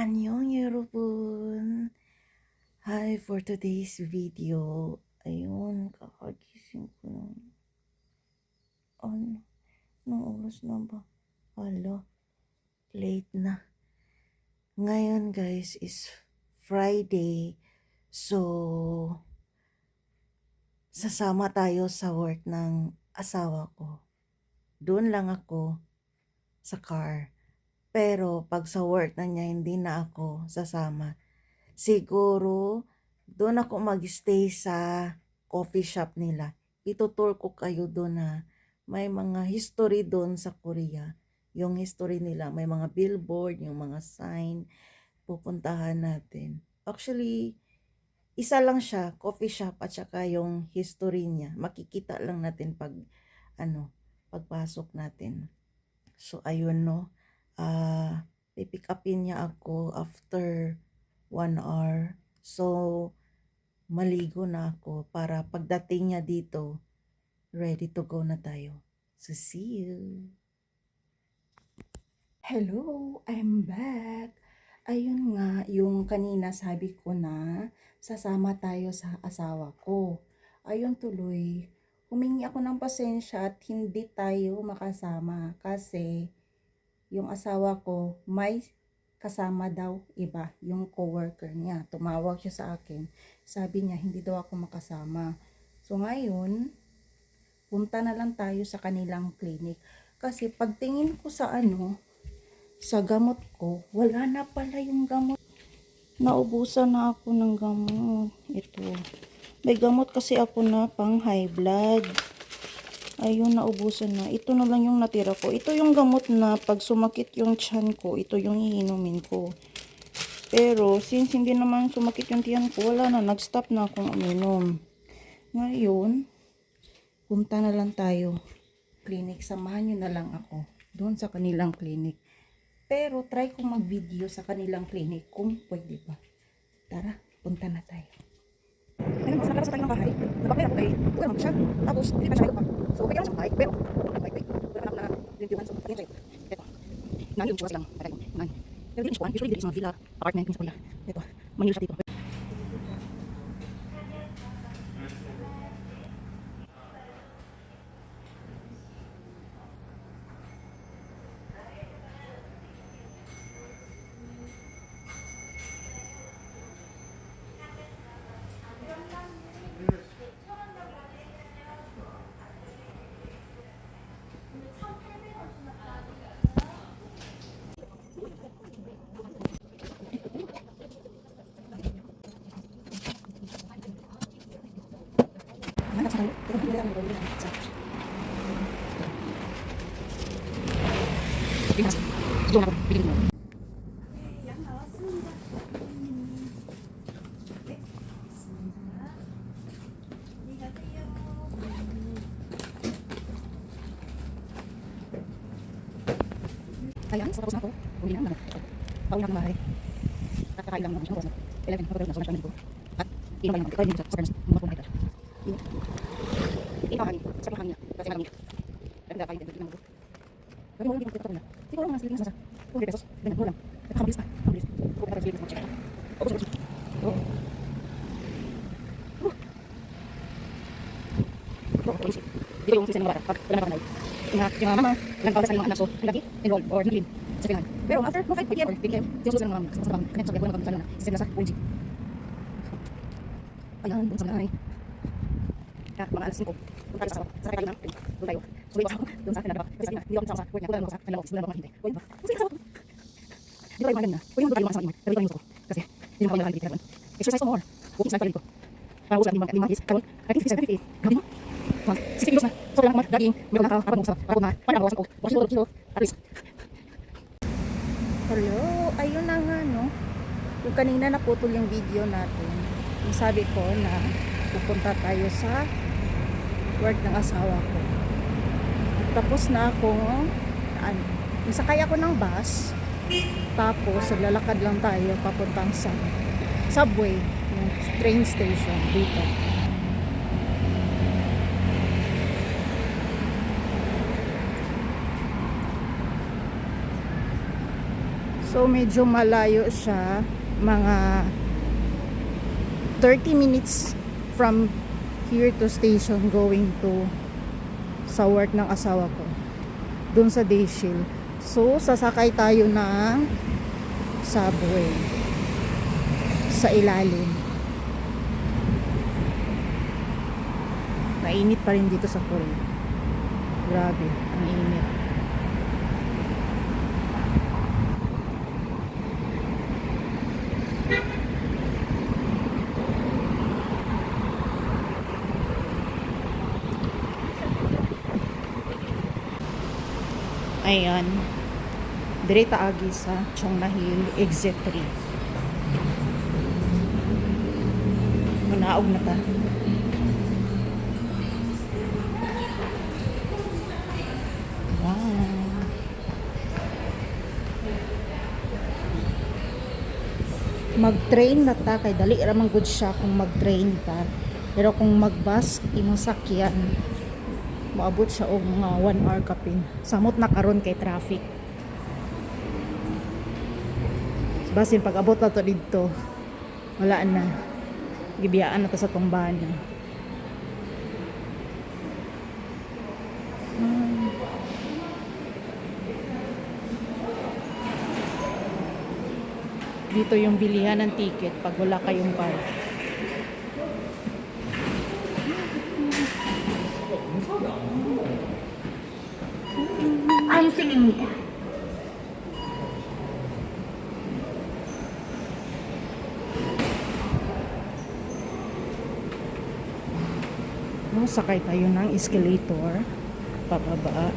Annyeong 여러분. Hi, for today's video. Ayun, kakagising ko ng ano, nung oras na ba? Hala, late na. Ngayon guys is Friday. So, sasama tayo sa work ng asawa ko. Doon lang ako sa car. Pero pag sa work na niya, hindi na ako sasama. Siguro, doon ako mag-stay sa coffee shop nila. Itutour ko kayo doon na may mga history doon sa Korea. Yung history nila, may mga billboard, yung mga sign, pupuntahan natin. Actually, isa lang siya, coffee shop at saka yung history niya. Makikita lang natin pag, pagpasok natin. So, ayun no. Pipick upin niya ako after 1 hour. So, maligo na ako para pagdating niya dito, ready to go na tayo. So, see you! Hello! I'm back! Ayun nga, yung kanina sabi ko na sasama tayo sa asawa ko. Ayun tuloy, humingi ako ng pasensya at hindi tayo makasama kasi yung asawa ko may kasama daw iba, yung coworker niya. Tumawag siya sa akin. Sabi niya, hindi daw ako makasama. So ngayon, punta na lang tayo sa kanilang clinic. Kasi pagtingin ko sa sa gamot ko, wala na pala yung gamot. Naubusan na ako ng gamot. Ito. May gamot kasi ako na pang high blood. Ayun, naubusan na. Ito na lang yung natira ko. Ito yung gamot na pag sumakit yung tiyan ko, ito yung iinumin ko. Pero, since hindi naman sumakit yung tiyan ko, wala na. Nag-stop na akong uminom. Ngayon, punta na lang tayo. Clinic, samahan nyo na lang ako. Doon sa kanilang clinic. Pero, try kong mag-video sa kanilang clinic kung pwede ba. Tara, punta na tayo. Ayun, mas nakalabas tayo ng bahay. Nabakmera ko kay Kuya Ma'am siya. Tapos, hindi pa siya mayroon pa. So, bigyan lang sa bahay. Pero, wala na ako na limpiyuhan. So, pagyan sa'yo. Ito. Nani yung suwas lang. Patay ko. Nani. Pero dito siya. Usually, dito sa mga villa, apartment, sa Korea. Ito. Manila siya dito. Yan, tapos tayo. Ito, hindi lang. Doon ako. Bigyan mo. Ayan, so tapos na ako. Uwi na. Pauwi na akong bahay. At kakain lang ako sa 11. Pagkakaroon na. So, nasa ko. At inom kayo ng ito. Dito sa Superman. Mga punay ito. Ito hangin. Sa hangin niya. Kasi malamig. Pero hindi kayo dito. Pero mo dito ito na. Siguro mga silid na sa 200 pesos. Ganyan, mura lang. At kamabilis pa. Kamabilis. Kung ka silid na sa mga ubus. Oo. Dito yung sisa ng bata. Pag wala na panay. Yung mama, ilang kaulas sa mga anak. So, lagi, enroll or nilin sa pinag. Pero after 5 p.m. or 8 p.m. sinususan ng mga sa mga kanya sa gagawin ng pagkakalala. Sistem na sa ONG. Ayan, doon sa mga nanay. Kaya mga alas 5. Doon tayo sa tayo na. Doon tayo. So, wait ako. Doon sa pinag. Kasi hindi ako sa work niya. Doon ako sa kanila. Doon ako mahintay. Wait ba? Kasi kasama ko. Hindi tayo maganda. Pwede mo tayo mga sa pero ito yung gusto ko. Kasi hindi mo kami nakakalipitan. Exercise more. Walking sa ko. Para usap lima is karon. I think 50. Gabi mo. 60 kilos na. So, lang daging. Meron na kapag mo sa ako na. Para bawasan ko. 1 kilo at least. Hello. Ayun na nga no. Yung kanina naputol yung video natin. Yung sabi ko na pupunta tayo sa work ng asawa ko. Tapos na ako, isakay ako ng bus, tapos lalakad lang tayo papuntang sa subway, yung train station dito. So medyo malayo siya, mga 30 minutes from here to station going to sa work ng asawa ko dun sa Dayshield. So sasakay tayo ng subway sa ilalim. Mainit pa rin dito sa Korea. Grabe, ang init. Ayan. Direta agi sa Cheongnam exit 3. Manaog na ta. Wow. Mag-train na ta kay dali ra man gud siya kung mag-train ta. Pero kung mag-bus imong sakyan, maabot siya og mga 1 hour kapin. Samot na karon kay traffic. Basin pag abot na to dito, wala na. Gibiyaan na to sa tumbana. Dito yung bilihan ng ticket pag wala kayong car. 안승입니다. Sakay tayo ng escalator pababa.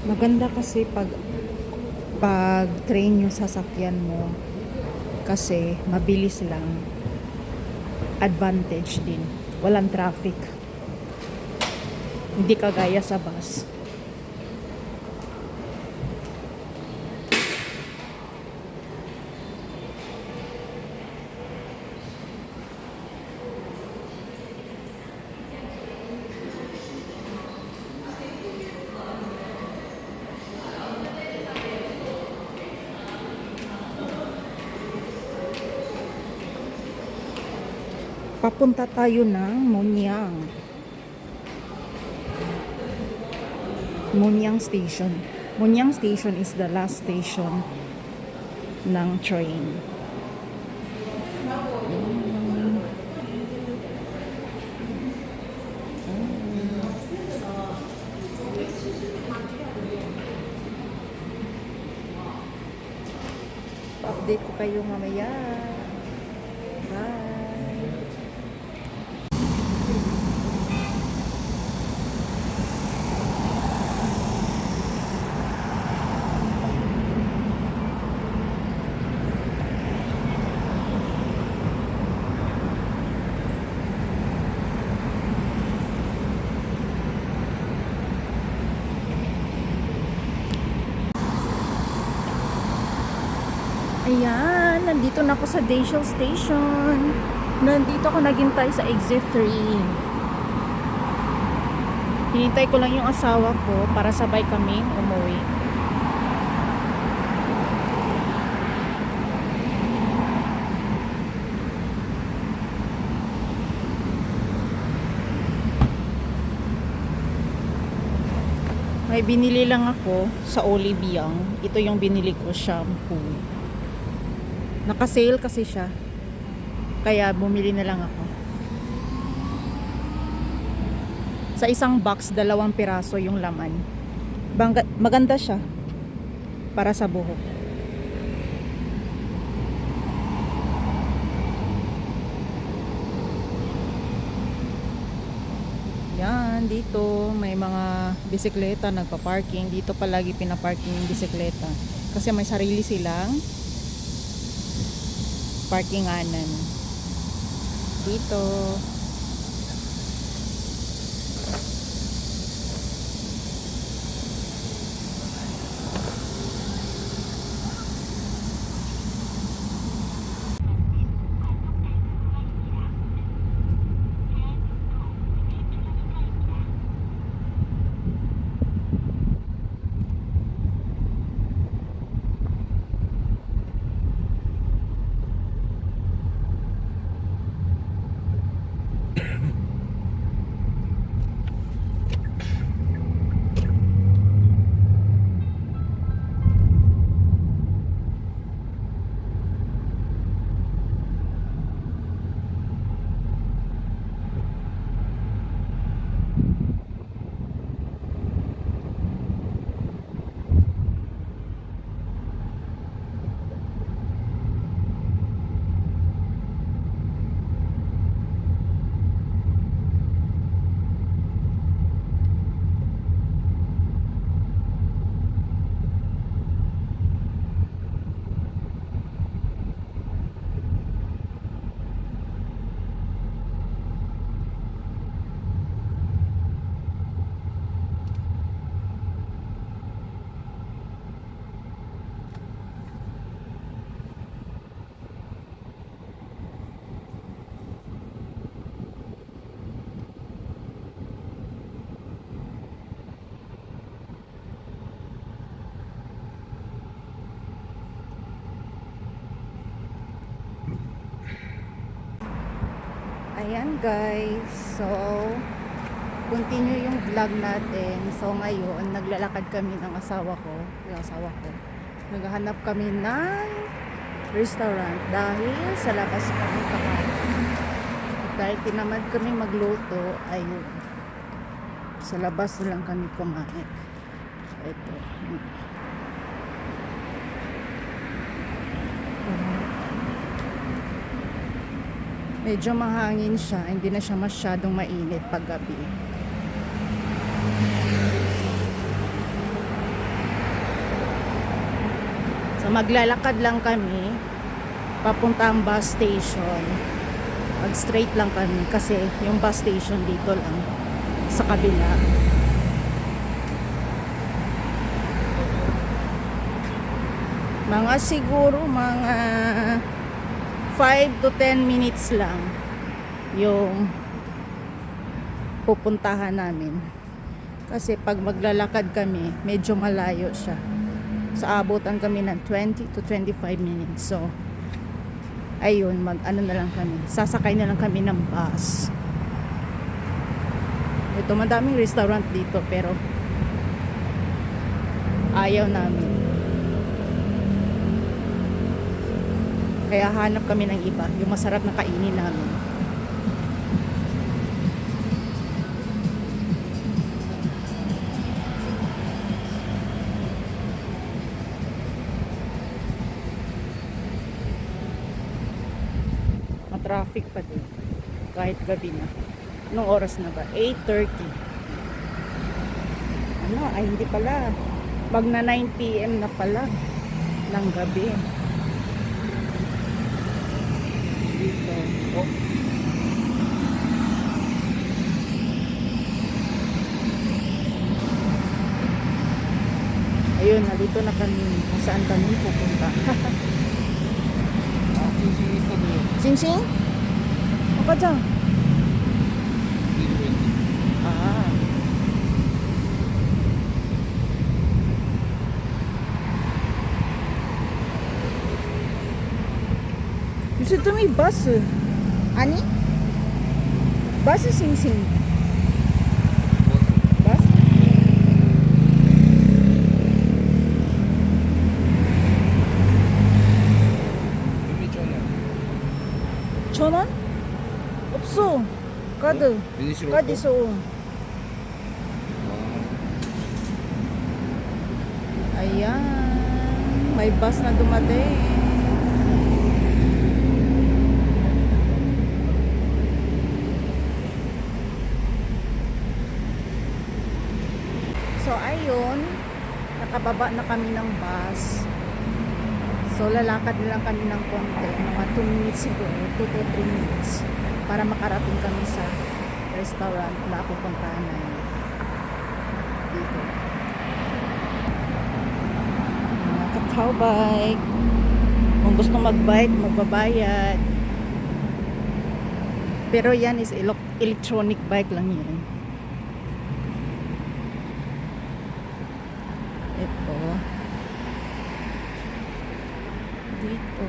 Maganda kasi pag train yung sasakyan mo kasi mabilis lang, advantage din, walang traffic, hindi kagaya sa bus. Papunta tayo ng Munyang. Munyang Station. Munyang Station is the last station ng train. Pa-update ko kayo mamaya. Bye! Ayan, nandito na ako sa Dayshield Station. Nandito ako naghintay sa exit 3. Hinintay ko lang yung asawa ko para sabay kaming umuwi. May binili lang ako sa Oliviang. Ito yung binili ko, shampoo. Naka-sale kasi siya. Kaya bumili na lang ako. Sa isang box, 2 piraso yung laman. Maganda siya para sa buhok. dito may mga bisikleta nagpa-parking. Dito palagi pinaparking yung bisikleta. Kasi may sarili silang parkinganan. Dito. Ayan guys, so continue yung vlog natin. So ngayon, naglalakad kami ng asawa ko. Naghahanap kami ng restaurant dahil sa labas kami kakain. Dahil tinamad kami magluto, ayun. Sa labas na lang kami kumain. Ito. Medyo mahangin siya, hindi na siya masyadong mainit pag gabi. So maglalakad lang kami papunta ang bus station. Mag straight lang kami kasi yung bus station dito lang sa kabila. Mga siguro mga 5 to 10 minutes lang yung pupuntahan namin. Kasi pag maglalakad kami, medyo malayo siya. So abutan kami ng 20 to 25 minutes. So ayun, ano na lang kami. Sasakay na lang kami ng bus. Ito, madaming restaurant dito pero ayaw namin. Kaya hanap kami ng iba, yung masarap na kainin namin. Traffic pa din kahit gabi na. Anong oras na ba? 8:30. Ay hindi pala, mag na 9 PM na pala ng gabi dito. Oh. Ayun, nandito na kami kung saan kami pupunta. Sing-sing? Apa dyan? Ah. Dito may bus. Ani? Bus sing-sing. Bus? 천원? 없어. 카드. 카드 있어. Ayan. May bus na dumating. Bababa na kami ng bus. So, lalakad na lang kami ng konti. Mga 2 minutes siguro. 2 to 3 minutes. Para makarating kami sa restaurant na pupuntahan namin. Dito. Mga kakao bike. Kung gusto mag-bike, magbabayad. Pero yan is electronic bike lang yun. Ito. Dito.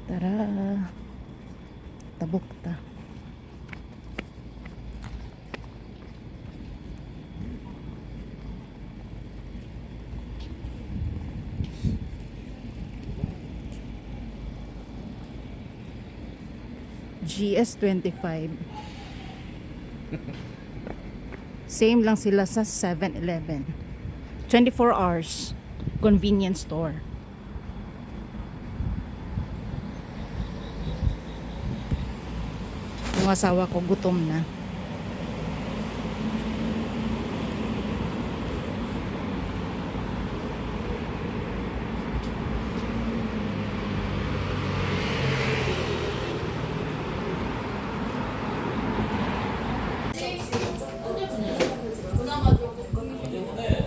Tara. Tabok ta. GS25. Same lang sila sa 7-Eleven. 24 hours convenience store. Yung asawa ko gutom na.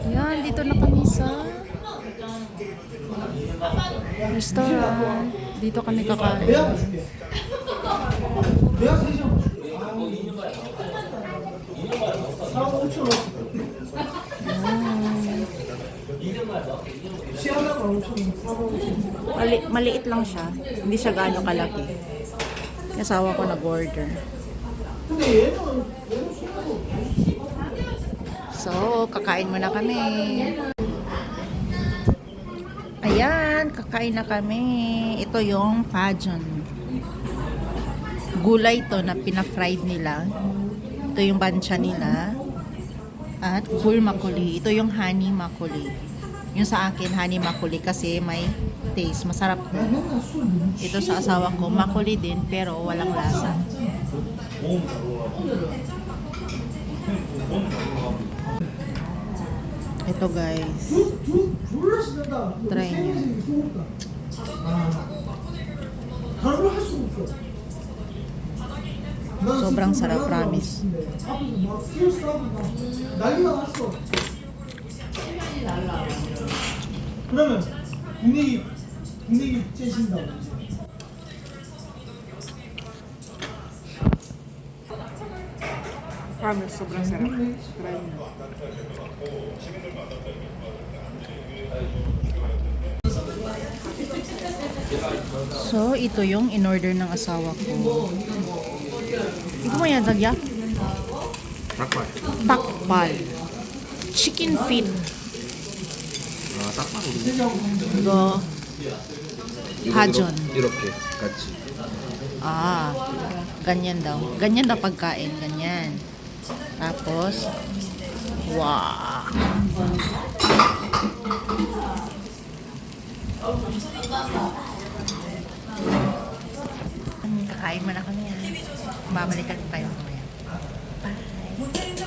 Yan, dito na kami sa restaurant. Dito kami kakain. Maliit lang siya. Hindi siya gaano kalaki. Yung asawa ko nag-order. So, kakain muna kami. Ayan, kakain na kami. Ito yung pajon. Gulay to na pina-fried nila. Ito yung bancha nila. At full makuli. Ito yung honey makuli. Yung sa akin, honey makuli kasi may taste. Masarap to. Ito sa asawa ko, makuli din pero walang lasa. Ito guys. Try nyo. Sobrang sarap, promise. 그러면 국내기 째신다고 이제. Promise, sobrang sarap. Try nyo. So, ito yung in-order ng asawa ko. Ito mo yan, Zagya? 닭발. Takbal. Chicken feet. 아, 닭발이 Go. Hajon. 이렇게 같이. Ah, ganyan daw. Ganyan daw pagkain. Ganyan. Tapos, wow. Kakain mo na kami yan. Babalikan tayo mamaya. Bye.